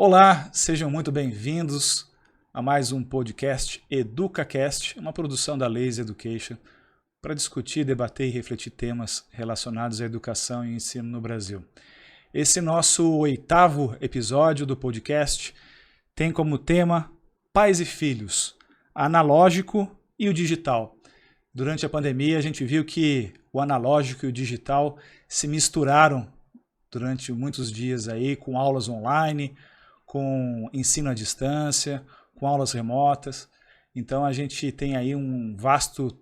Olá, sejam muito bem-vindos a mais um podcast EducaCast, uma produção da Lazy Education, para discutir, debater e refletir temas relacionados à educação e ensino no Brasil. Esse nosso 8º episódio do podcast tem como tema Pais e Filhos, analógico e o digital. Durante a pandemia, a gente viu que o analógico e o digital se misturaram durante muitos dias aí, com aulas online, com ensino à distância, com aulas remotas. Então a gente tem aí um vasto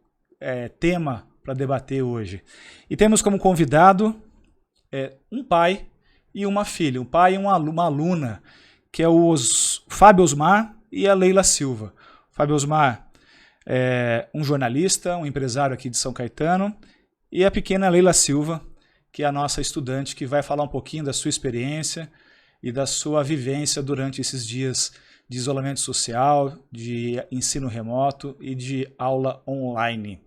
tema para debater hoje. E temos como convidado um pai e uma filha, um pai e uma aluna, que é o Fábio Osmar e a Leila Silva. Fábio Osmar é um jornalista, um empresário aqui de São Caetano, e a pequena Leila Silva, que é a nossa estudante, que vai falar um pouquinho da sua experiência e da sua vivência durante esses dias de isolamento social, de ensino remoto e de aula online.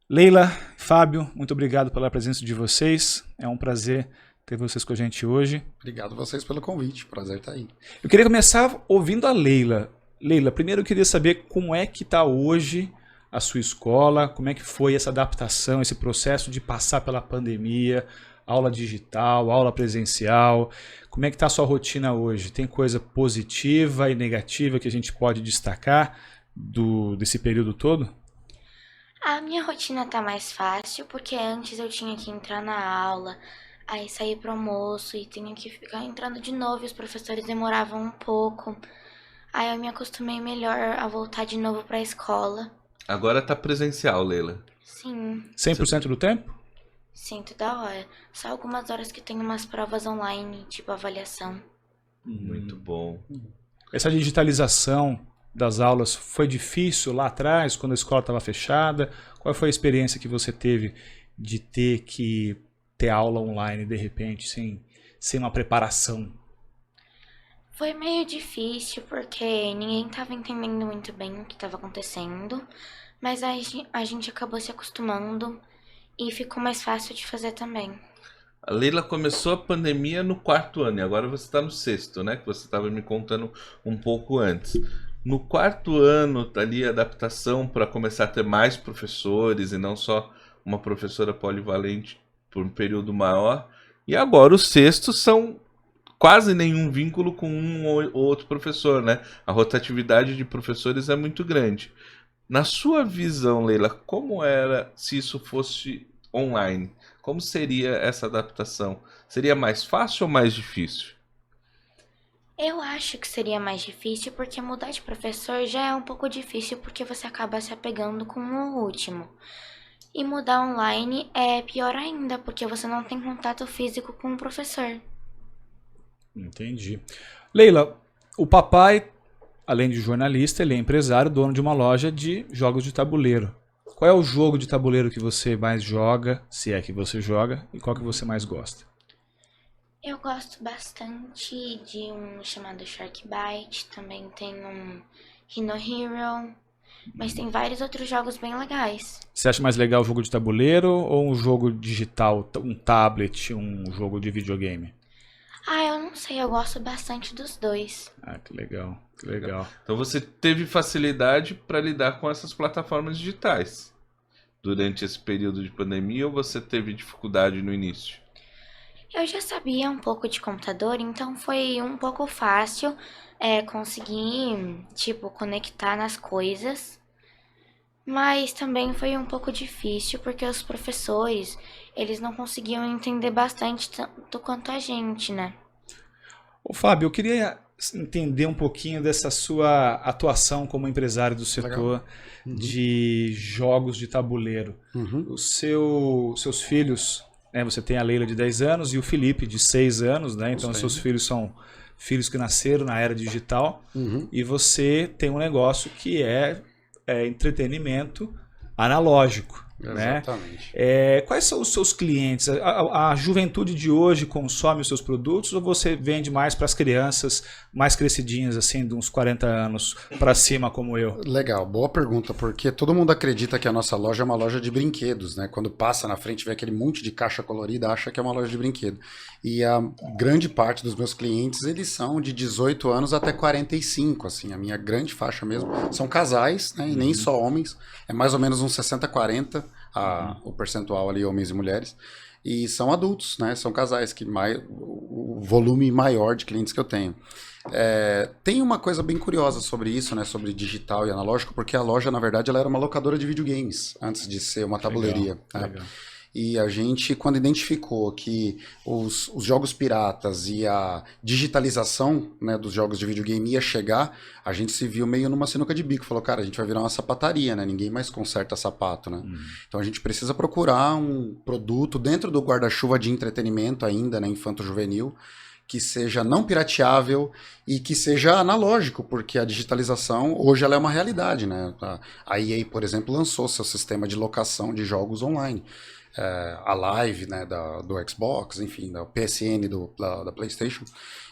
Leila, Fábio, muito obrigado pela presença de vocês. É um prazer ter vocês com a gente hoje. Obrigado a vocês pelo convite, prazer estar aí. Eu queria começar ouvindo a Leila. Leila, primeiro eu queria saber como é que está hoje a sua escola, como é que foi essa adaptação, esse processo de passar pela pandemia, aula digital, aula presencial. Como é que está a sua rotina hoje? Tem coisa positiva e negativa que a gente pode destacar desse período todo? A minha rotina tá mais fácil, porque antes eu tinha que entrar na aula, aí sair pro almoço e tinha que ficar entrando de novo e os professores demoravam um pouco. Aí eu me acostumei melhor a voltar de novo pra escola. Agora tá presencial, Leila. Sim, 100% do tempo? sinto da hora. Só algumas horas que tem umas provas online, tipo avaliação. Muito bom. Essa digitalização das aulas foi difícil lá atrás, quando a escola estava fechada? Qual foi a experiência que você teve de ter que ter aula online de repente, sem uma preparação? Foi meio difícil porque ninguém estava entendendo muito bem o que estava acontecendo, mas a gente acabou se acostumando e ficou mais fácil de fazer também. A Leila começou a pandemia no 4º ano e agora você está no 6º, né? Que você estava me contando um pouco antes. No 4º ano, tá ali a adaptação para começar a ter mais professores e não só uma professora polivalente por um período maior. E agora os 6º são quase nenhum vínculo com um ou outro professor, né? A rotatividade de professores é muito grande. Na sua visão, Leila, como era se isso fosse online? Como seria essa adaptação? Seria mais fácil ou mais difícil? Eu acho que seria mais difícil porque mudar de professor já é um pouco difícil porque você acaba se apegando com o último. E mudar online é pior ainda porque você não tem contato físico com o professor. Entendi. Leila, o papai, além de jornalista, ele é empresário, dono de uma loja de jogos de tabuleiro. Qual é o jogo de tabuleiro que você mais joga, se é que você joga, e qual que você mais gosta? Eu gosto bastante de um chamado Shark Bite, também tem um Rhino Hero, mas tem vários outros jogos bem legais. Você acha mais legal o jogo de tabuleiro ou um jogo digital, um tablet, um jogo de videogame? Eu não sei, eu gosto bastante dos dois. Ah, que legal, que legal. Então você teve facilidade para lidar com essas plataformas digitais durante esse período de pandemia ou você teve dificuldade no início? Eu já sabia um pouco de computador, então foi um pouco fácil conseguir, conectar nas coisas. Mas também foi um pouco difícil porque os professores, eles não conseguiam entender bastante tanto quanto a gente, né? Ô, Fábio, eu queria entender um pouquinho dessa sua atuação como empresário do setor de jogos de tabuleiro. Os seus filhos, né, você tem a Leila de 10 anos e o Felipe de 6 anos, né? Então os seus filhos são filhos que nasceram na era digital e você tem um negócio que é entretenimento analógico, né? Exatamente. Quais são os seus clientes? A juventude de hoje consome os seus produtos ou você vende mais para as crianças mais crescidinhas, assim, de uns 40 anos para cima, como eu? Legal, boa pergunta, porque todo mundo acredita que a nossa loja é uma loja de brinquedos, né? Quando passa na frente, vê aquele monte de caixa colorida, acha que é uma loja de brinquedo. E a grande parte dos meus clientes, eles são de 18 anos até 45, assim, a minha grande faixa mesmo. São casais, né? E nem só homens, é mais ou menos uns 60-40, o percentual ali, homens e mulheres. E são adultos, né? São casais, o volume maior de clientes que eu tenho. Tem uma coisa bem curiosa sobre isso, né? Sobre digital e analógico, porque a loja, na verdade, ela era uma locadora de videogames, antes de ser uma tabuleiria. Legal. E a gente, quando identificou que os jogos piratas e a digitalização, né, dos jogos de videogame ia chegar, a gente se viu meio numa sinuca de bico. Falou, cara, a gente vai virar uma sapataria, né? Ninguém mais conserta sapato, né? Então a gente precisa procurar um produto dentro do guarda-chuva de entretenimento ainda, né, infanto-juvenil, que seja não pirateável e que seja analógico, porque a digitalização hoje ela é uma realidade, né? A EA, por exemplo, lançou seu sistema de locação de jogos online. A Live, né, do Xbox, enfim, da PSN da PlayStation.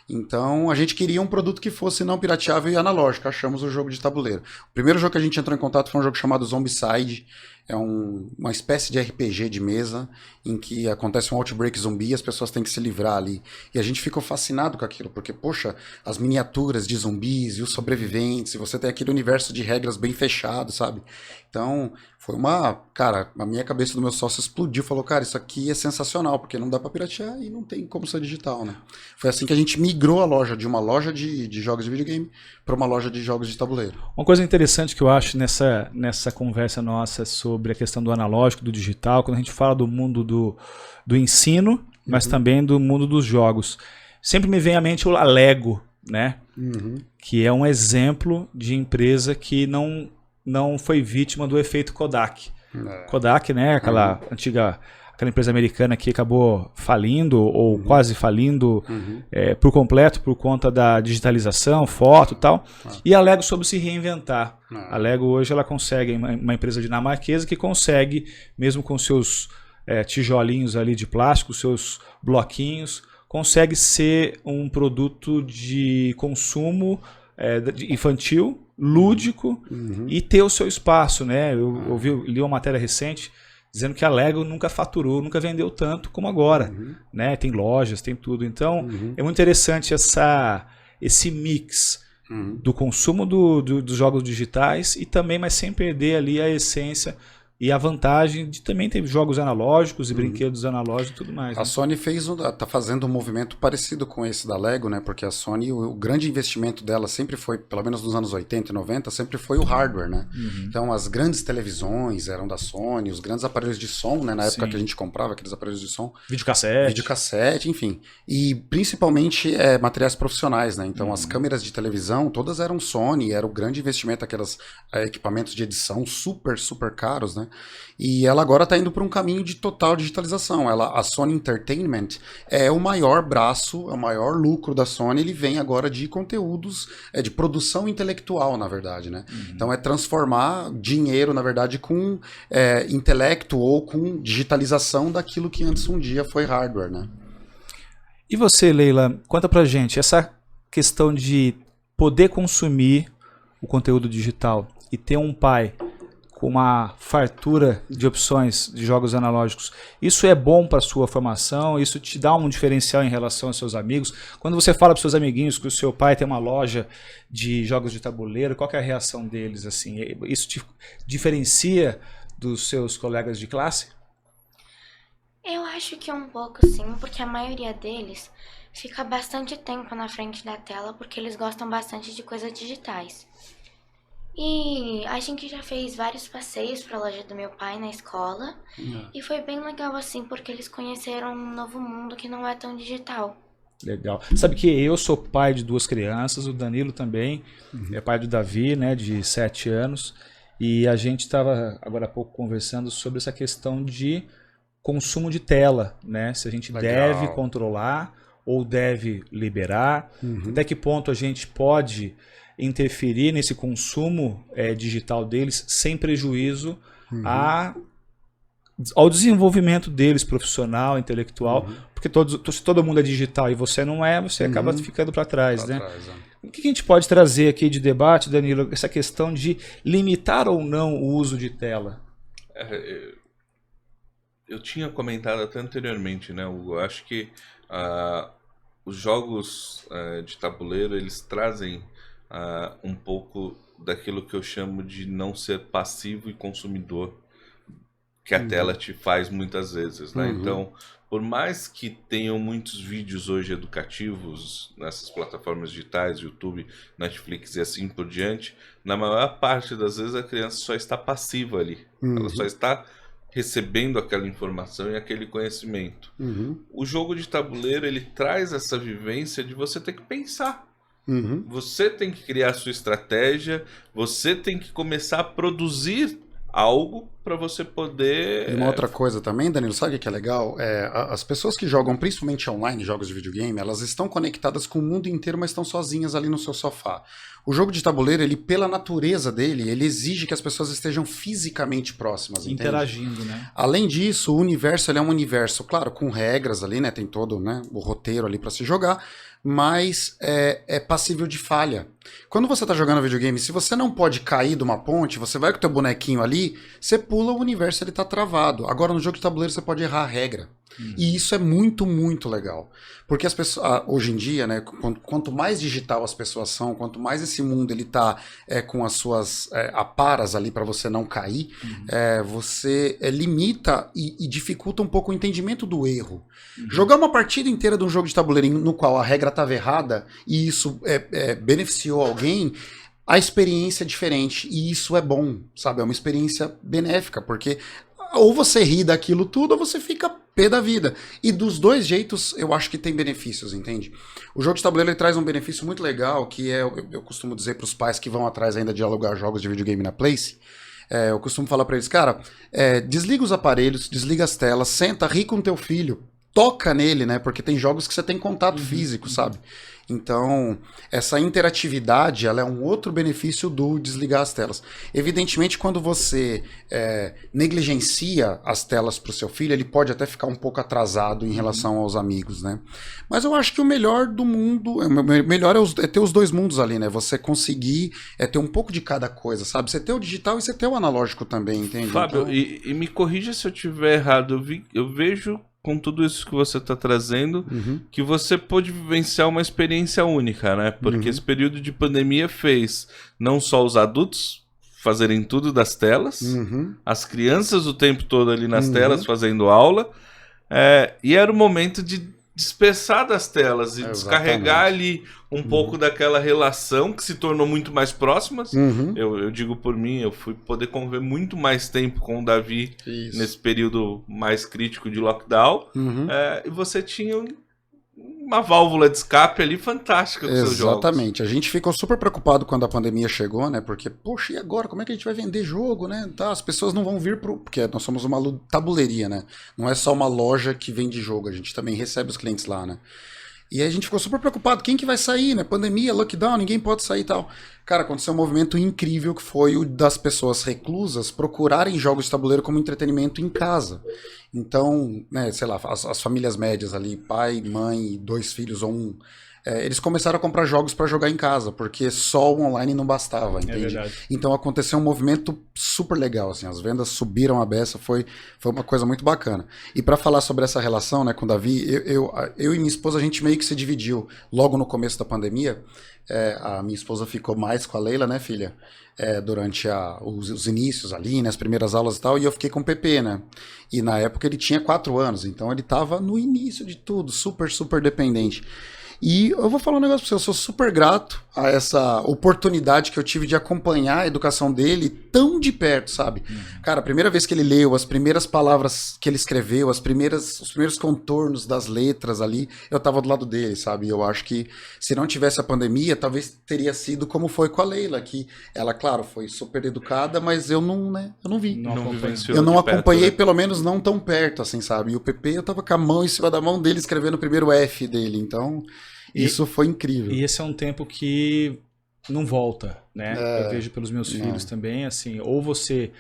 Então, a gente queria um produto que fosse não pirateável e analógico. Achamos o jogo de tabuleiro. O primeiro jogo que a gente entrou em contato foi um jogo chamado Zombicide. É uma espécie de RPG de mesa em que acontece um outbreak zumbi e as pessoas têm que se livrar ali. E a gente ficou fascinado com aquilo, porque, poxa, as miniaturas de zumbis e os sobreviventes, e você tem aquele universo de regras bem fechado, sabe? Então, foi cara, a minha cabeça do meu sócio explodiu, falou, cara, isso aqui é sensacional, porque não dá pra piratear e não tem como ser digital, né? Foi assim que a gente migrou a loja, de uma loja de jogos de videogame para uma loja de jogos de tabuleiro. Uma coisa interessante que eu acho nessa conversa nossa sobre a questão do analógico, do digital, quando a gente fala do mundo do ensino, mas também do mundo dos jogos, sempre me vem à mente a Lego, né? Que é um exemplo de empresa que não foi vítima do efeito Kodak. Kodak, né? Aquela empresa americana que acabou falindo ou quase falindo por completo por conta da digitalização, foto e tal. E a Lego soube se reinventar. A Lego hoje ela consegue, uma empresa dinamarquesa que consegue, mesmo com seus tijolinhos ali de plástico, seus bloquinhos, consegue ser um produto de consumo infantil, lúdico e ter o seu espaço, né? Eu li uma matéria recente dizendo que a Lego nunca faturou, nunca vendeu tanto como agora, né? Tem lojas, tem tudo. Então, é muito interessante esse mix do consumo dos jogos digitais e também, mas sem perder ali a essência e a vantagem de também ter jogos analógicos e brinquedos analógicos e tudo mais. A né? Sony tá fazendo um movimento parecido com esse da Lego, né? Porque a Sony, o grande investimento dela sempre foi, pelo menos nos anos 80 e 90, sempre foi o hardware, né? Então as grandes televisões eram da Sony, os grandes aparelhos de som, né? Na época que a gente comprava aqueles aparelhos de som. Videocassete, enfim. E principalmente materiais profissionais, né? Então as câmeras de televisão, todas eram Sony, era o grande investimento, aqueles equipamentos de edição super, super caros, né? E ela agora está indo para um caminho de total digitalização. A Sony Entertainment é o maior braço, é o maior lucro da Sony. Ele vem agora de conteúdos, de produção intelectual, na verdade, né? Então é transformar dinheiro, na verdade, com intelecto ou com digitalização daquilo que antes um dia foi hardware, né? E você, Leila, conta pra gente essa questão de poder consumir o conteúdo digital e ter um pai com uma fartura de opções de jogos analógicos. Isso é bom para a sua formação? Isso te dá um diferencial em relação aos seus amigos? Quando você fala para os seus amiguinhos que o seu pai tem uma loja de jogos de tabuleiro, qual que é a reação deles? Assim? Isso te diferencia dos seus colegas de classe? Eu acho que um pouco sim, porque a maioria deles fica bastante tempo na frente da tela porque eles gostam bastante de coisas digitais. E a gente já fez vários passeios para a loja do meu pai na escola e foi bem legal assim, porque eles conheceram um novo mundo que não é tão digital. Legal. Sabe que eu sou pai de 2 crianças, o Danilo também é pai do Davi, né, de 7 anos, e a gente estava agora há pouco conversando sobre essa questão de consumo de tela, né, se a gente deve controlar ou deve liberar, até que ponto a gente pode interferir nesse consumo digital deles sem prejuízo a ao desenvolvimento deles profissional, intelectual, porque se todo mundo é digital e você não é, você acaba ficando para trás, né? O que a gente pode trazer aqui de debate, Danilo, essa questão de limitar ou não o uso de tela? Eu tinha comentado até anteriormente, né? Eu acho que os jogos de tabuleiro, eles trazem um pouco daquilo que eu chamo de não ser passivo e consumidor, que a tela te faz muitas vezes, né? Então, por mais que tenham muitos vídeos hoje educativos nessas plataformas digitais, YouTube, Netflix e assim por diante, na maior parte das vezes a criança só está passiva ali. Ela só está recebendo aquela informação e aquele conhecimento. O jogo de tabuleiro, ele traz essa vivência de você ter que pensar. Você tem que criar a sua estratégia, você tem que começar a produzir algo para você poder... E uma outra coisa também, Danilo, sabe o que é legal? As pessoas que jogam, principalmente online, jogos de videogame, elas estão conectadas com o mundo inteiro, mas estão sozinhas ali no seu sofá. O jogo de tabuleiro, ele, pela natureza dele, ele exige que as pessoas estejam fisicamente próximas, interagindo, né? Além disso, o universo, ele é um universo, claro, com regras ali, né? Tem todo, né, o roteiro ali para se jogar, mas é passível de falha. Quando você tá jogando videogame, se você não pode cair de uma ponte, você vai com o teu bonequinho ali, você pula, o universo ele tá travado. Agora, no jogo de tabuleiro, você pode errar a regra. E isso é muito, muito legal. Porque as pessoas, hoje em dia, né, quanto mais digital as pessoas são, quanto mais esse mundo ele tá com as suas aparas ali para você não cair, você limita e dificulta um pouco o entendimento do erro. Jogar uma partida inteira de um jogo de tabuleiro no qual a regra estava errada e isso beneficiou alguém, a experiência é diferente. E isso é bom, sabe? É uma experiência benéfica, porque ou você ri daquilo tudo ou você fica pé da vida. E dos dois jeitos eu acho que tem benefícios, entende? O jogo de tabuleiro ele traz um benefício muito legal, que eu costumo dizer para os pais que vão atrás ainda de alugar jogos de videogame na Place. Eu costumo falar para eles, cara, desliga os aparelhos, desliga as telas, senta, ri com teu filho, toca nele, né? Porque tem jogos que você tem contato físico, sabe? Então, essa interatividade, ela é um outro benefício do desligar as telas. Evidentemente, quando você negligencia as telas para o seu filho, ele pode até ficar um pouco atrasado em relação aos amigos, né? Mas eu acho que o melhor do mundo, melhor é ter os dois mundos ali, né? Você conseguir ter um pouco de cada coisa, sabe? Você ter o digital e você ter o analógico também, entende? Fábio, então... e me corrija se eu estiver errado, eu vejo... com tudo isso que você está trazendo, que você pôde vivenciar uma experiência única, né? Porque esse período de pandemia fez não só os adultos fazerem tudo das telas, as crianças o tempo todo ali nas telas fazendo aula, e era o momento de dispersar das telas e descarregar ali um pouco daquela relação que se tornou muito mais próximas. Eu digo por mim, eu fui poder conviver muito mais tempo com o Davi nesse período mais crítico de lockdown. E você tinha uma válvula de escape ali fantástica com seus jogos. Exatamente. A gente ficou super preocupado quando a pandemia chegou, né? Porque, poxa, e agora? Como é que a gente vai vender jogo, né? Tá, as pessoas não vão vir porque nós somos uma tabuleiria, né? Não é só uma loja que vende jogo, a gente também recebe os clientes lá, né? E aí a gente ficou super preocupado, quem que vai sair, né? Pandemia, lockdown, ninguém pode sair e tal. Cara, aconteceu um movimento incrível que foi o das pessoas reclusas procurarem jogos de tabuleiro como entretenimento em casa. Então, né, sei lá, as famílias médias ali, pai, mãe, 2 filhos ou 1, eles começaram a comprar jogos para jogar em casa, porque só o online não bastava, entende? Então aconteceu um movimento super legal, assim, as vendas subiram a beça, foi uma coisa muito bacana. E para falar sobre essa relação, né, com o Davi, eu e minha esposa, a gente meio que se dividiu logo no começo da pandemia. A minha esposa ficou mais com a Leila, né, filha? Durante os inícios ali, né, as primeiras aulas e tal, e eu fiquei com o PP, né? E na época ele tinha 4 anos, então ele tava no início de tudo, super, super dependente. E eu vou falar um negócio pra você, eu sou super grato a essa oportunidade que eu tive de acompanhar a educação dele tão de perto, sabe? Cara, a primeira vez que ele leu, as primeiras palavras que ele escreveu, os primeiros contornos das letras ali, eu tava do lado dele, sabe? Eu acho que se não tivesse a pandemia, talvez teria sido como foi com a Leila, que ela, claro, foi super educada, mas eu não, né? Eu não vi. Não vivenciou eu não de perto, acompanhei, né? pelo menos não tão perto, assim, sabe? E o PP, eu tava com a mão em cima da mão dele, escrevendo o primeiro F dele, então... Isso foi incrível. E esse é um tempo que não volta, né? Eu vejo pelos meus filhos também, assim, ou você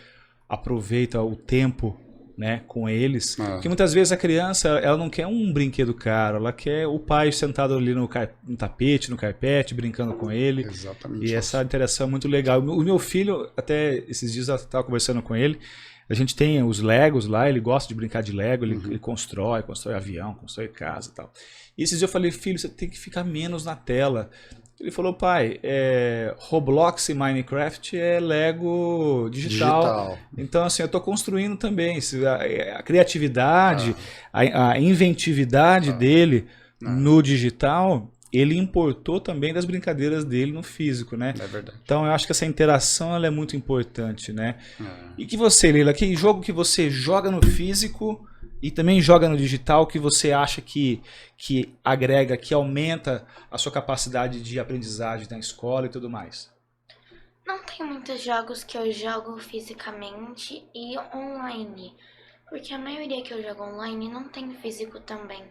aproveita o tempo né, com eles. Ah. Porque muitas vezes a criança, ela não quer um brinquedo caro, ela quer o pai sentado ali no tapete, no carpete, brincando com ele. Exatamente. E essa interação é muito legal. O meu filho, até esses dias eu estava conversando com ele, a gente tem os Legos lá, ele gosta de brincar de Lego, ele constrói avião, constrói casa e tal. E esses dias eu falei, filho, você tem que ficar menos na tela. Ele falou, pai, Roblox e Minecraft é Lego digital. Então, assim, eu estou construindo também. A criatividade, a inventividade dele no digital, ele importou também das brincadeiras dele no físico, né? É verdade. Então, eu acho que essa interação ela é muito importante, né? E que você, Leila, que jogo que você joga no físico e também joga no digital que você acha que agrega, que aumenta a sua capacidade de aprendizagem na escola e tudo mais? Não tem muitos jogos que eu jogo fisicamente e online. Porque a maioria que eu jogo online não tem físico também.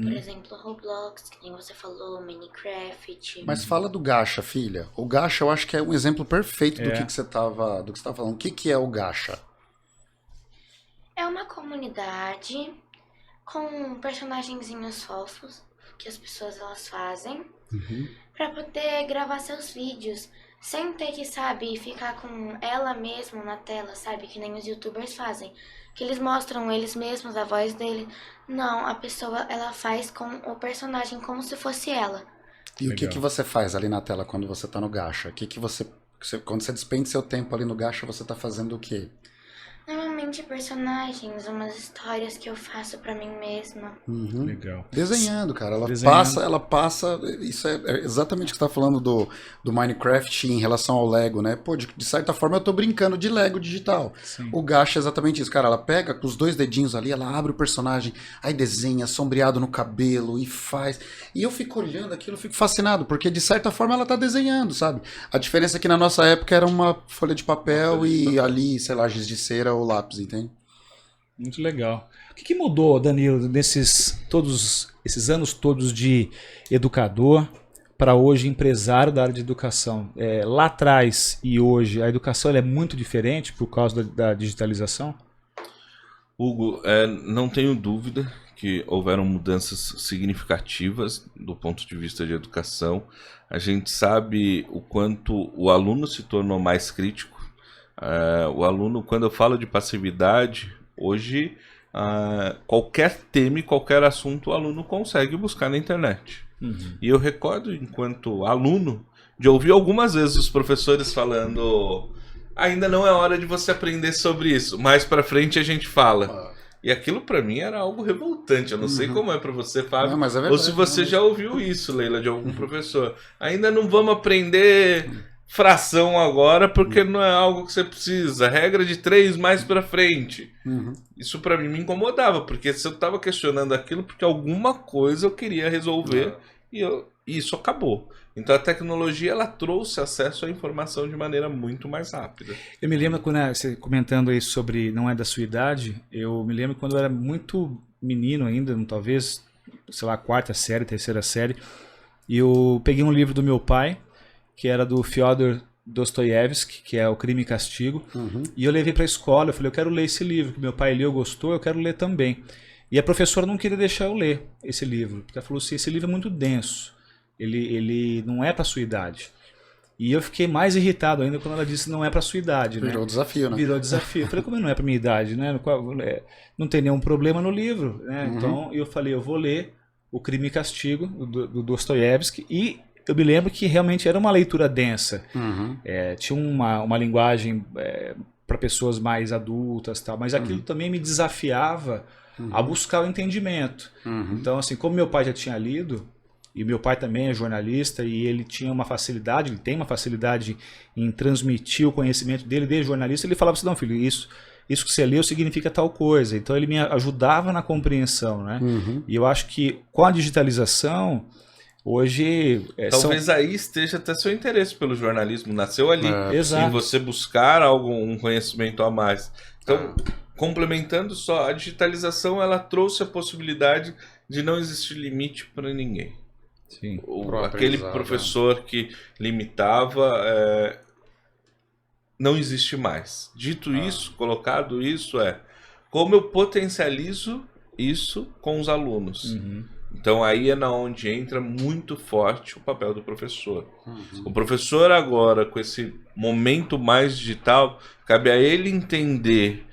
Por exemplo, Roblox, que nem você falou, Minecraft. Mas fala do gacha, filha. O gacha eu acho que é um exemplo perfeito do que você estava falando. O que é o gacha? É uma comunidade com personagenzinhos fofos que as pessoas elas fazem pra poder gravar seus vídeos sem ter que, sabe, ficar com ela mesma na tela, sabe, que nem os youtubers fazem, que eles mostram eles mesmos, a voz dele. Não, a pessoa ela faz com o personagem como se fosse ela. E o que você faz ali na tela quando você tá no gacha? Quando você despende seu tempo ali no gacha, você tá fazendo o quê? Normalmente personagens, umas histórias que eu faço pra mim mesma. Legal. Desenhando, cara. Desenhando. Ela passa. Isso é exatamente o que você tá falando do Minecraft em relação ao Lego, né? Pô, de certa forma eu tô brincando de Lego digital. Sim. O gacha é exatamente isso, cara. Ela pega com os 2 dedinhos ali, ela abre o personagem, aí desenha, sombreado no cabelo e faz. E eu fico olhando aquilo, eu fico fascinado, porque de certa forma ela tá desenhando, sabe? A diferença é que na nossa época era uma folha de papel e ali, sei lá, giz de cera ou lápis, entende? Muito legal. O que mudou, Danilo, nesses todos esses anos todos de educador para hoje empresário da área de educação? Lá atrás e hoje, a educação ela é muito diferente por causa da digitalização? Hugo, não tenho dúvida que houveram mudanças significativas do ponto de vista de educação. A gente sabe o quanto o aluno se tornou mais crítico. O aluno, quando eu falo de passividade, hoje qualquer tema e qualquer assunto o aluno consegue buscar na internet. E eu recordo, enquanto aluno, de ouvir algumas vezes os professores falando: ainda não é hora de você aprender sobre isso, mais pra frente a gente fala. E aquilo pra mim era algo revoltante. Eu não sei como é pra você, Fábio, Não, mas é verdade, ou se você já ouviu isso, Leila, de algum professor. Ainda não vamos aprender fração agora porque não é algo que você precisa. Regra de 3 mais pra frente. Isso pra mim me incomodava, porque se eu tava questionando aquilo porque alguma coisa eu queria resolver e isso acabou. Então a tecnologia ela trouxe acesso à informação de maneira muito mais rápida. Eu me lembro quando você comentando aí sobre não é da sua idade, eu me lembro quando eu era muito menino ainda, talvez, sei lá, 4ª série, 3ª série, e eu peguei um livro do meu pai, que era do Fyodor Dostoiévski, que é O Crime e Castigo, e eu levei para a escola, eu falei, eu quero ler esse livro, que meu pai leu, gostou, eu quero ler também. E a professora não queria deixar eu ler esse livro, porque ela falou assim, esse livro é muito denso, ele não é para sua idade. E eu fiquei mais irritado ainda quando ela disse não é para sua idade. Virou desafio, né? Virou desafio. Eu falei, como não é para minha idade, né? Não tem nenhum problema no livro, né? Então eu falei, eu vou ler O Crime e Castigo, do Dostoiévski, e eu me lembro que realmente era uma leitura densa. Tinha uma linguagem para pessoas mais adultas, tal, mas aquilo também me desafiava a buscar o entendimento. Então, assim, como meu pai já tinha lido, e meu pai também é jornalista, e ele tinha uma facilidade, ele tem uma facilidade em transmitir o conhecimento dele de jornalista, ele falava assim, não, filho, isso que você leu significa tal coisa. Então ele me ajudava na compreensão, né? E eu acho que com a digitalização, hoje... Talvez aí esteja até seu interesse pelo jornalismo, nasceu ali, Exato. em você buscar um conhecimento a mais. Então, complementando só, a digitalização ela trouxe a possibilidade de não existir limite para ninguém. Sim. Aquele professor que limitava não existe mais. Dito isso, colocado isso, como eu potencializo isso com os alunos. Uhum. Então aí é na onde entra muito forte o papel do professor. Uhum. O professor agora, com esse momento mais digital, cabe a ele entender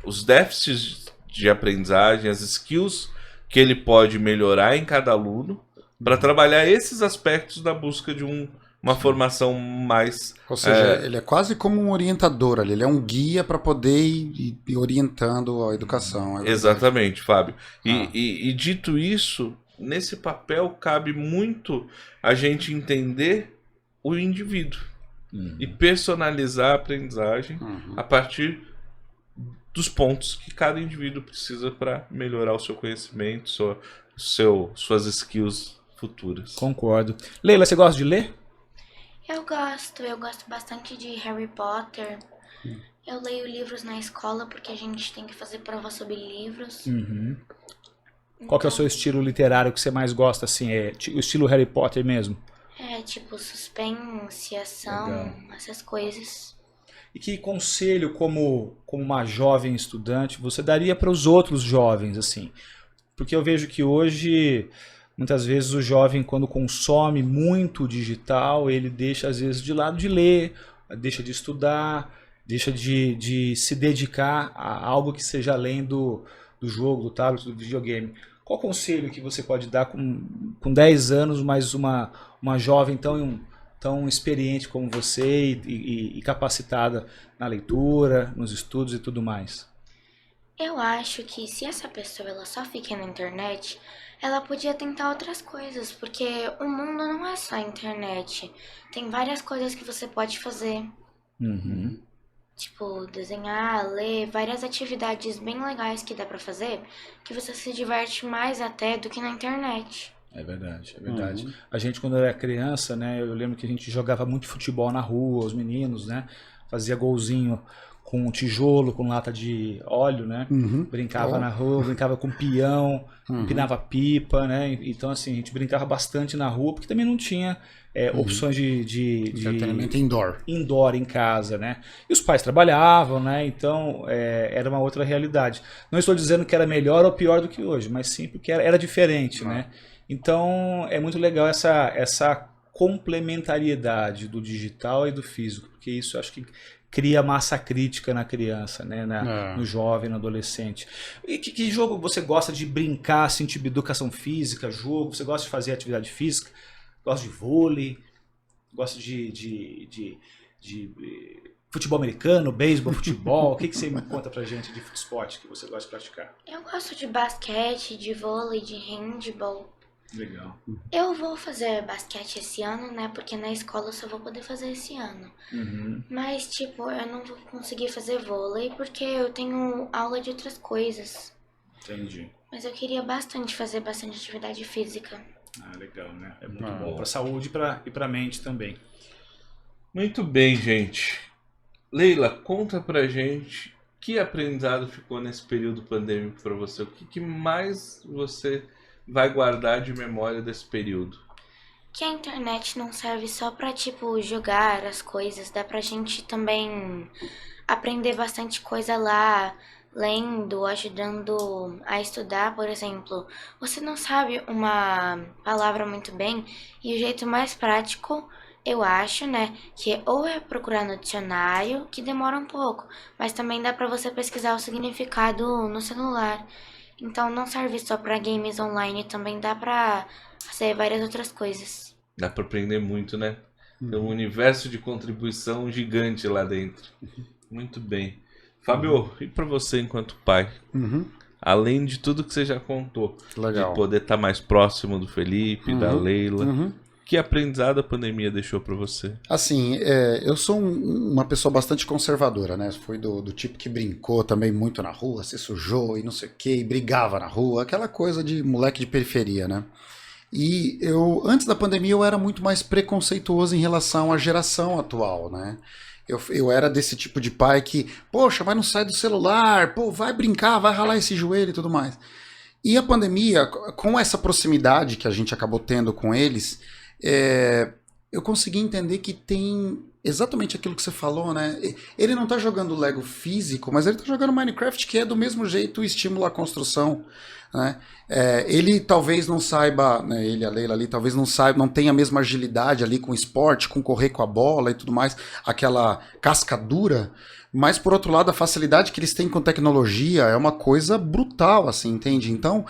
os déficits de aprendizagem, as skills que ele pode melhorar em cada aluno, para trabalhar esses aspectos da busca de uma formação mais... Ou seja, ele é quase como um orientador ali, ele é um guia para poder ir orientando a educação. Exatamente, Fábio. E dito isso, nesse papel cabe muito a gente entender o indivíduo e personalizar a aprendizagem a partir dos pontos que cada indivíduo precisa para melhorar o seu conhecimento, suas skills futuras. Concordo. Leila, você gosta de ler? Eu gosto bastante de Harry Potter. Eu leio livros na escola porque a gente tem que fazer prova sobre livros. Qual que é o seu estilo literário que você mais gosta, assim? É o estilo Harry Potter mesmo? É, tipo suspense, ação, Legal. essas coisas. E que conselho, como uma jovem estudante, você daria para os outros jovens, assim? Porque eu vejo que hoje, muitas vezes, o jovem, quando consome muito digital, ele deixa, às vezes, de lado de ler, deixa de estudar, deixa de se dedicar a algo que seja além do jogo, do tablet, do videogame. Qual conselho que você pode dar com 10 anos, mas uma jovem tão experiente como você e capacitada na leitura, nos estudos e tudo mais? Eu acho que se essa pessoa ela só fica na internet, ela podia tentar outras coisas, porque o mundo não é só a internet. Tem várias coisas que você pode fazer. Tipo, desenhar, ler, várias atividades bem legais que dá pra fazer, que você se diverte mais até do que na internet. É verdade, é verdade. A gente, quando era criança, né, eu lembro que a gente jogava muito futebol na rua, os meninos, né, fazia golzinho com tijolo, com lata de óleo, né, brincava na rua, brincava com peão, empinava pipa, né, então assim, a gente brincava bastante na rua, porque também não tinha opções de Entretenimento indoor em casa, né? E os pais trabalhavam, né? Então era uma outra realidade. Não estou dizendo que era melhor ou pior do que hoje, mas sim porque era diferente, né? Então é muito legal essa complementariedade do digital e do físico, porque isso eu acho que cria massa crítica na criança, né? No jovem, no adolescente. E que jogo você gosta de brincar, assim, tipo educação física, jogo? Você gosta de fazer atividade física? Gosto de vôlei, gosto de futebol americano, beisebol, futebol. O que você me conta pra gente de esporte que você gosta de praticar? Eu gosto de basquete, de vôlei, de handball. Legal. Eu vou fazer basquete esse ano, né? Porque na escola eu só vou poder fazer esse ano. Mas, tipo, eu não vou conseguir fazer vôlei porque eu tenho aula de outras coisas. Entendi. Mas eu queria fazer bastante atividade física. Ah, legal, né? É muito bom pra saúde e pra mente também. Muito bem, gente. Leila, conta pra gente que aprendizado ficou nesse período pandêmico pra você. O que mais você vai guardar de memória desse período? Que a internet não serve só pra, tipo, jogar as coisas. Dá pra gente também aprender bastante coisa lá, lendo, ajudando a estudar, por exemplo. Você não sabe uma palavra muito bem e o jeito mais prático, eu acho, né, que ou é procurar no dicionário, que demora um pouco, mas também dá pra você pesquisar o significado no celular. Então não serve só pra games online, também dá pra fazer várias outras coisas. Dá pra aprender muito, né? Tem um universo de contribuição gigante lá dentro. Muito bem. Fábio, e pra você enquanto pai? Além de tudo que você já contou, Legal. de poder estar mais próximo do Felipe, da Leila, que aprendizado a pandemia deixou pra você? Assim, eu sou uma pessoa bastante conservadora, né? Fui do tipo que brincou também muito na rua, se sujou e não sei o quê, e brigava na rua, aquela coisa de moleque de periferia, né? E antes da pandemia, eu era muito mais preconceituoso em relação à geração atual, né? Eu era desse tipo de pai que, poxa, mas não sai do celular, pô, vai brincar, vai ralar esse joelho e tudo mais. E a pandemia, com essa proximidade que a gente acabou tendo com eles, eu consegui entender que tem exatamente aquilo que você falou, né? Ele não tá jogando Lego físico, mas ele tá jogando Minecraft, que é do mesmo jeito estímulo à construção, né? Ele talvez não saiba, né, ele, a Leila ali, talvez não saiba, não tenha a mesma agilidade ali com o esporte, com correr com a bola e tudo mais, aquela casca dura, mas por outro lado a facilidade que eles têm com tecnologia é uma coisa brutal, assim, entende? Então,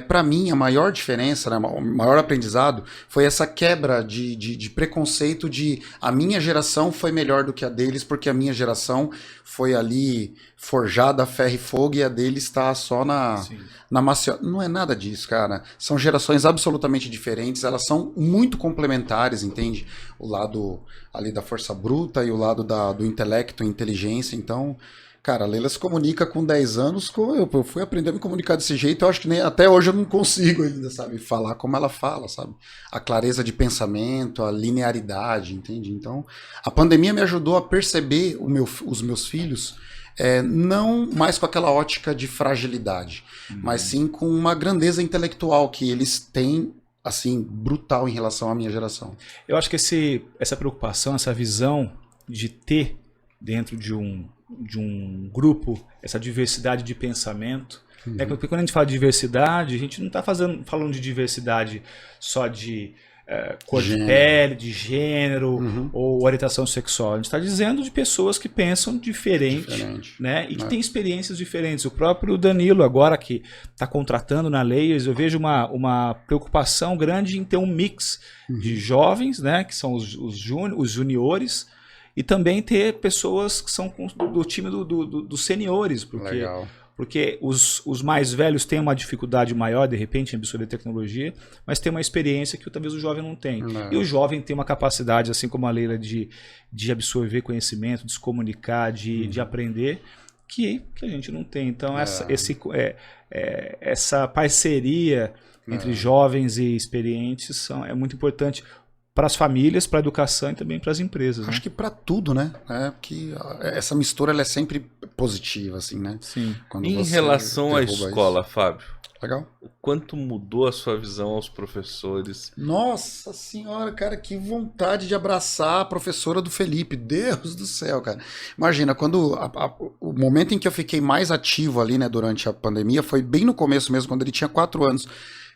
para mim a maior diferença, né, o maior aprendizado foi essa quebra de preconceito de a minha geração foi melhor do que a deles, porque a minha geração foi ali forjada a ferro e fogo e a deles está só na macio... Não é nada disso, cara. São gerações absolutamente diferentes, elas são muito complementares, entende? O lado ali da força bruta e o lado do intelecto e inteligência. Então, cara, a Leila se comunica com 10 anos, eu fui aprender a me comunicar desse jeito, eu acho que nem até hoje eu não consigo ainda, sabe? Falar como ela fala, sabe? A clareza de pensamento, a linearidade, entende? Então, a pandemia me ajudou a perceber os meus filhos não mais com aquela ótica de fragilidade, mas sim com uma grandeza intelectual que eles têm, assim, brutal em relação à minha geração. Eu acho que essa preocupação, essa visão de ter dentro de um grupo essa diversidade de pensamento, né? Porque quando a gente fala de diversidade, a gente não está falando de diversidade só de cor de pele, de gênero ou orientação sexual. A gente está dizendo de pessoas que pensam diferente. Né? E que têm experiências diferentes. O próprio Danilo, agora que está contratando na Layers, eu vejo uma preocupação grande em ter um mix de jovens, né? Que são os juniores, e também ter pessoas que são do time dos seniores, porque os mais velhos têm uma dificuldade maior, de repente, em absorver tecnologia, mas tem uma experiência que talvez o jovem não tem. E o jovem tem uma capacidade, assim como a Leila, de absorver conhecimento, de se comunicar, de aprender, que a gente não tem. Então, essa parceria entre jovens e experientes é muito importante para as famílias, para a educação e também para as empresas. Acho que para tudo, né? Que essa mistura ela é sempre positiva, assim, né? Sim. Em relação à escola, Fábio, legal. O quanto mudou a sua visão aos professores? Nossa senhora, cara, que vontade de abraçar a professora do Felipe. Deus do céu, cara. Imagina, quando o momento em que eu fiquei mais ativo ali, né, durante a pandemia, foi bem no começo mesmo, quando ele tinha 4 anos.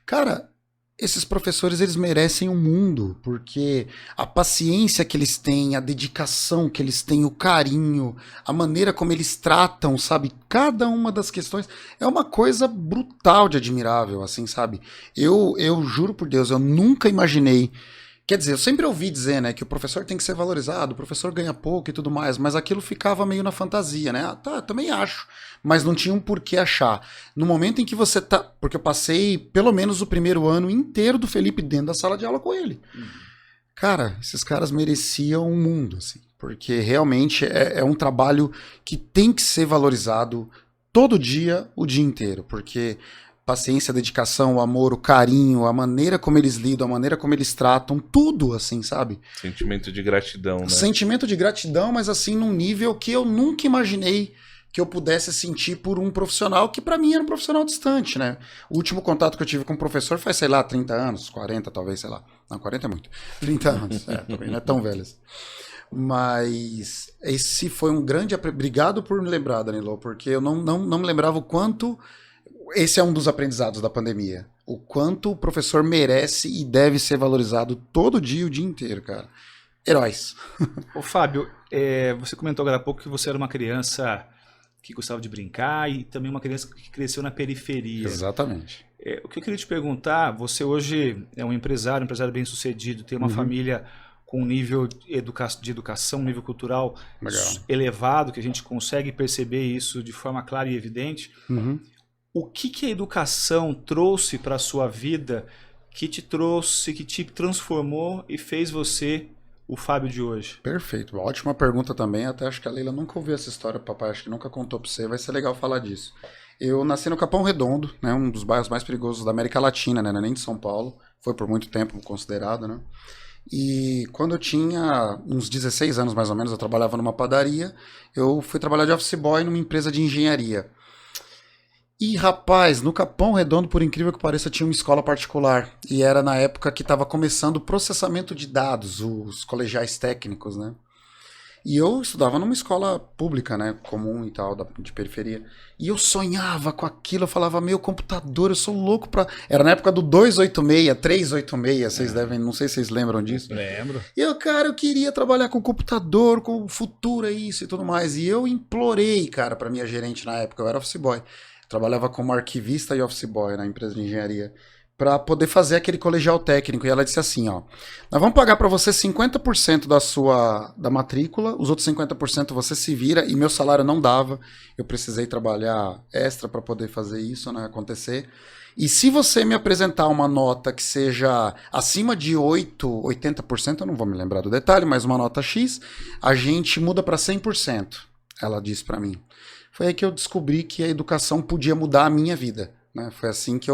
Cara, esses professores, eles merecem um mundo, porque a paciência que eles têm, a dedicação que eles têm, o carinho, a maneira como eles tratam, sabe, cada uma das questões, é uma coisa brutal de admirável, assim, sabe? Eu juro por Deus, eu nunca imaginei. Quer dizer, eu sempre ouvi dizer, né, que o professor tem que ser valorizado, o professor ganha pouco e tudo mais, mas aquilo ficava meio na fantasia, né? Tá, também acho, mas não tinha um porquê achar. No momento em que você tá... Porque eu passei pelo menos o primeiro ano inteiro do Felipe dentro da sala de aula com ele. Cara, esses caras mereciam um mundo, assim, porque realmente é um trabalho que tem que ser valorizado todo dia, o dia inteiro, porque... paciência, dedicação, o amor, o carinho, a maneira como eles lidam, a maneira como eles tratam, tudo, assim, sabe? Sentimento de gratidão, né? Sentimento de gratidão, mas assim, num nível que eu nunca imaginei que eu pudesse sentir por um profissional que pra mim era um profissional distante, né? O último contato que eu tive com um professor faz, sei lá, 30 anos, 40 talvez, sei lá. Não, 40 é muito. 30 anos, também não é tão velho assim. Mas esse foi um grande... Obrigado por me lembrar, Danilo, porque eu não me lembrava o quanto... Esse é um dos aprendizados da pandemia. O quanto o professor merece e deve ser valorizado todo dia, o dia inteiro, cara. Heróis. Ô, Fábio, você comentou agora há pouco que você era uma criança que gostava de brincar e também uma criança que cresceu na periferia. Exatamente. O que eu queria te perguntar, você hoje é um empresário bem sucedido, tem uma família com um nível de educação, um nível cultural elevado, que a gente consegue perceber isso de forma clara e evidente. O que a educação trouxe para a sua vida que te transformou e fez você o Fábio de hoje? Perfeito, ótima pergunta também, até acho que a Leila nunca ouviu essa história, papai acho que nunca contou para você, vai ser legal falar disso. Eu nasci no Capão Redondo, né, um dos bairros mais perigosos da América Latina, né, nem de São Paulo, foi por muito tempo considerado, né? E quando eu tinha uns 16 anos mais ou menos, eu trabalhava numa padaria, eu fui trabalhar de office boy numa empresa de engenharia. E, rapaz, no Capão Redondo, por incrível que pareça, tinha uma escola particular. E era na época que estava começando o processamento de dados, os colegiais técnicos, né? E eu estudava numa escola pública, né? Comum e tal, de periferia. E eu sonhava com aquilo, eu falava, meu computador, eu sou louco pra... Era na época do 286, 386, vocês devem, não sei se vocês lembram disso. Lembro. E eu, cara, eu queria trabalhar com computador, com o futuro, é isso e tudo mais. E eu implorei, cara, pra minha gerente na época, eu era office boy. Trabalhava como arquivista e office boy na empresa de engenharia, para poder fazer aquele colegial técnico. E ela disse assim, ó, nós vamos pagar para você 50% da matrícula, os outros 50% você se vira, e meu salário não dava, eu precisei trabalhar extra para poder fazer isso, né, acontecer. E se você me apresentar uma nota que seja acima de 80%, eu não vou me lembrar do detalhe, mas uma nota X, a gente muda para 100%, ela disse para mim. Foi aí que eu descobri que a educação podia mudar a minha vida, né? Foi assim que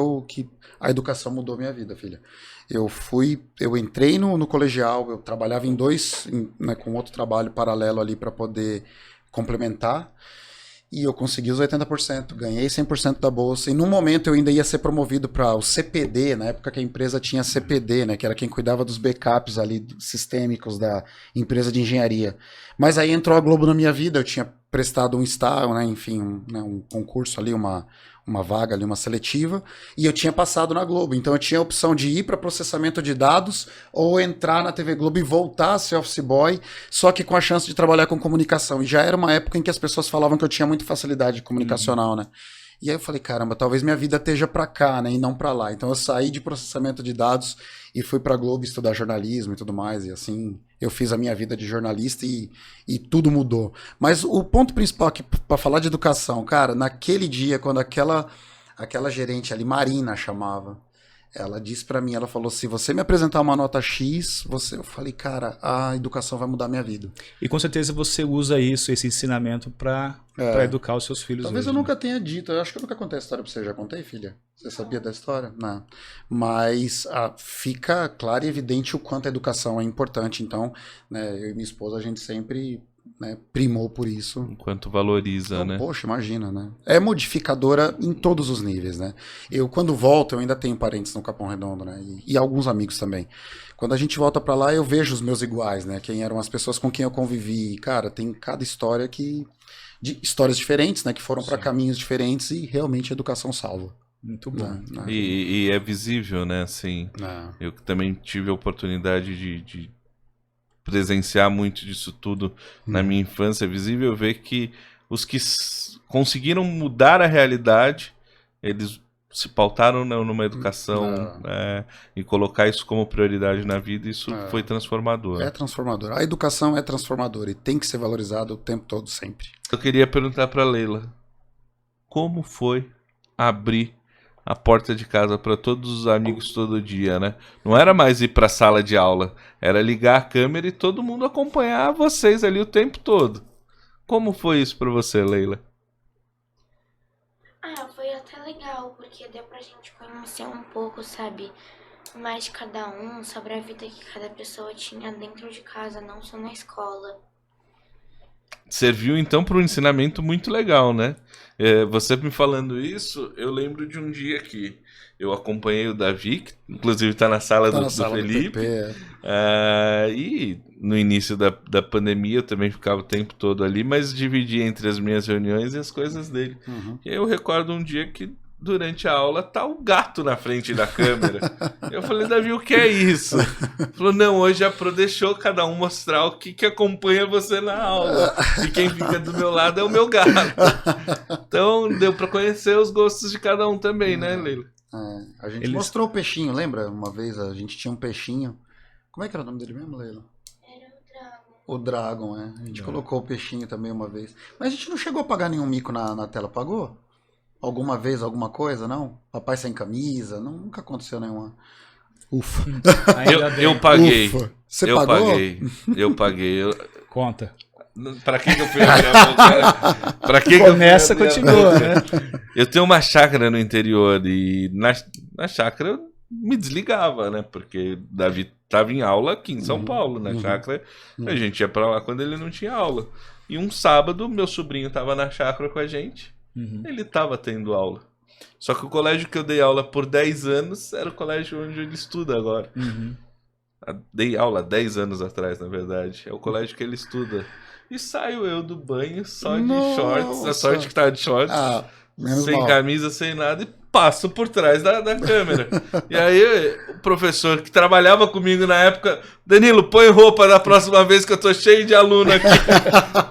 a educação mudou a minha vida, filha. Eu entrei no colegial, eu trabalhava né, com outro trabalho paralelo ali para poder complementar, e eu consegui os 80%, ganhei 100% da bolsa, e no momento eu ainda ia ser promovido para o CPD, na época que a empresa tinha CPD, né, que era quem cuidava dos backups ali sistêmicos da empresa de engenharia. Mas aí entrou a Globo na minha vida, eu tinha prestado um estágio, né, enfim, um concurso ali, uma vaga ali, uma seletiva, e eu tinha passado na Globo, então eu tinha a opção de ir para processamento de dados ou entrar na TV Globo e voltar a ser office boy, só que com a chance de trabalhar com comunicação. E já era uma época em que as pessoas falavam que eu tinha muita facilidade comunicacional, né? E aí eu falei, caramba, talvez minha vida esteja para cá, né, e não para lá. Então eu saí de processamento de dados e fui para Globo estudar jornalismo e tudo mais, e assim eu fiz a minha vida de jornalista e tudo mudou. Mas o ponto principal aqui para falar de educação, cara, naquele dia quando aquela gerente ali, Marina chamava, ela disse para mim, ela falou, se você me apresentar uma nota X, eu falei, cara, a educação vai mudar a minha vida. E com certeza você usa isso, esse ensinamento para educar os seus filhos. Talvez hoje, eu nunca tenha dito, eu acho que eu nunca contei a história pra você. Já contei, filha? Você sabia da história? Não. Mas fica claro e evidente o quanto a educação é importante. Então, né, eu e minha esposa, a gente sempre, né, primou por isso. Enquanto valoriza, Então, né? poxa, imagina, né? É modificadora em todos os níveis, né? Eu, quando volto, eu ainda tenho parentes no Capão Redondo, né? E alguns amigos também. Quando a gente volta pra lá, eu vejo os meus iguais, né? Quem eram as pessoas com quem eu convivi. Cara, tem cada história de histórias diferentes, né? Que foram para caminhos diferentes, e realmente a educação salva. Muito bom. Né? E é visível, né? Assim, eu também tive a oportunidade de presenciar muito disso tudo na minha infância. É visível ver que os que conseguiram mudar a realidade, eles se pautaram numa educação e colocar isso como prioridade na vida, isso foi transformador. É transformador. A educação é transformadora e tem que ser valorizada o tempo todo, sempre. Eu queria perguntar para Leila, como foi abrir a porta de casa para todos os amigos todo dia, né? Não era mais ir para a sala de aula, era ligar a câmera e todo mundo acompanhar vocês ali o tempo todo. Como foi isso para você, Leila? Foi até legal, porque deu pra gente conhecer um pouco, sabe, mais de cada um, sobre a vida que cada pessoa tinha dentro de casa, não só na escola. Serviu então para um ensinamento muito legal, né? Você me falando isso, eu lembro de um dia que eu acompanhei o Davi, que inclusive está na sala do Felipe. E no início da pandemia eu também ficava o tempo todo ali, mas dividia entre as minhas reuniões e as coisas dele. E aí eu recordo um dia que durante a aula tá o gato na frente da câmera. Eu falei, Davi, o que é isso? Ele falou, não, hoje a Pro deixou cada um mostrar o que acompanha você na aula. E quem fica do meu lado é o meu gato. Então deu pra conhecer os gostos de cada um também, né, Leila? A gente mostrou o peixinho, lembra? Uma vez a gente tinha um peixinho. Como é que era o nome dele mesmo, Leila? Era o Dragon. O Dragon, A gente colocou o peixinho também uma vez. Mas a gente não chegou a pagar nenhum mico na tela, pagou? Alguma vez, alguma coisa, não? Papai sem camisa, nunca aconteceu nenhuma. Ufa. Eu paguei. Ufa. Você eu pagou? Eu paguei. Conta. Pra que eu fui abrir a boca? Pra que começa, continua, né? Eu tenho uma chácara no interior e na chácara eu me desligava, né? Porque Davi estava em aula aqui em São Paulo, na chácara. A gente ia pra lá quando ele não tinha aula. E um sábado, meu sobrinho estava na chácara com a gente. Ele estava tendo aula. Só que o colégio que eu dei aula por 10 anos era o colégio onde ele estuda agora. Dei aula 10 anos atrás, na verdade. É o colégio que ele estuda. E saio eu do banho só de shorts. A sorte que tava de shorts. Sem mal. camisa, sem nada. E passo por trás da câmera. E aí o professor que trabalhava comigo na época... Danilo, põe roupa da próxima vez que eu tô cheio de aluno aqui.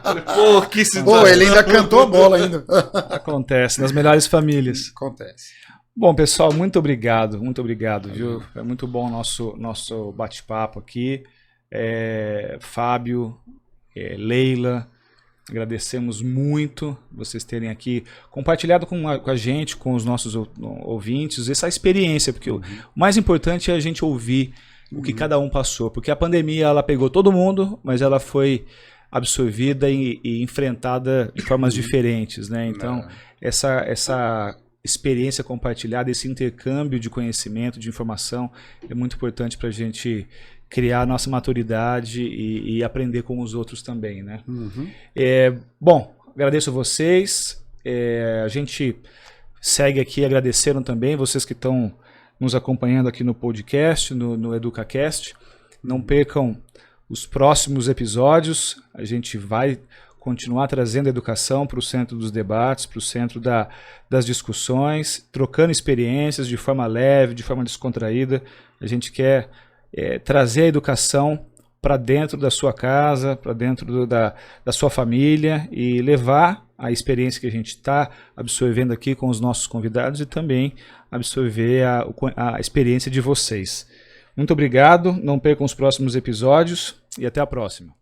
Falei, pô, que situação. Pô, ele ainda cantou a bola ainda. Acontece, nas melhores famílias. Acontece. Bom, pessoal, muito obrigado, viu? É muito bom o nosso bate-papo aqui. Fábio, Leila, agradecemos muito vocês terem aqui compartilhado com a gente, com os nossos ouvintes, essa experiência, porque o mais importante é a gente ouvir o que cada um passou, porque a pandemia ela pegou todo mundo, mas ela foi absorvida e enfrentada de formas diferentes, né? Então, essa experiência compartilhada, esse intercâmbio de conhecimento, de informação, é muito importante para a gente criar a nossa maturidade e aprender com os outros também, né? Bom, agradeço a vocês, a gente segue aqui agradecendo também vocês que estão nos acompanhando aqui no podcast, no EducaCast. Não percam os próximos episódios, a gente vai continuar trazendo a educação para o centro dos debates, para o centro das discussões, trocando experiências de forma leve, de forma descontraída. A gente quer trazer a educação para dentro da sua casa, para dentro da sua família e levar a experiência que a gente está absorvendo aqui com os nossos convidados e também absorver a experiência de vocês. Muito obrigado, não percam os próximos episódios e até a próxima.